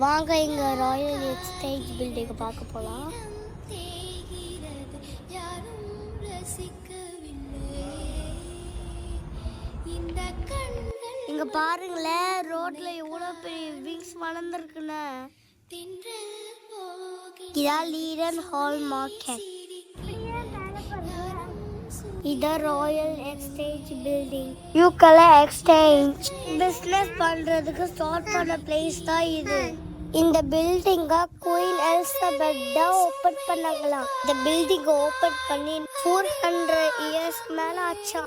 வாங்க இங்கே Royal exchange பில்டிங்கை பார்க்க போகலாம். இங்கே பாருங்களேன், ரோட்ல எவ்வளோ பெரிய விங்ஸ் வளர்ந்துருக்குன்னு. இதான் லீடன் ஹால் மார்க்கெட். இதான் ராயல் எக்ஸ்சேஞ்ச் பில்டிங். யூக்கெல்லாம் எக்ஸ்சேஞ்ச் பிஸ்னஸ் பண்ணுறதுக்கு ஸ்டார்ட் பண்ண பிளேஸ் தான் இது. இந்த பில்டிங்கை குயின் எலிசபெத் தான் ஓப்பன் பண்ணாங்களாம். இந்த பில்டிங்கை ஓப்பன் பண்ணி 400 இயர்ஸ் மேலே ஆச்சா.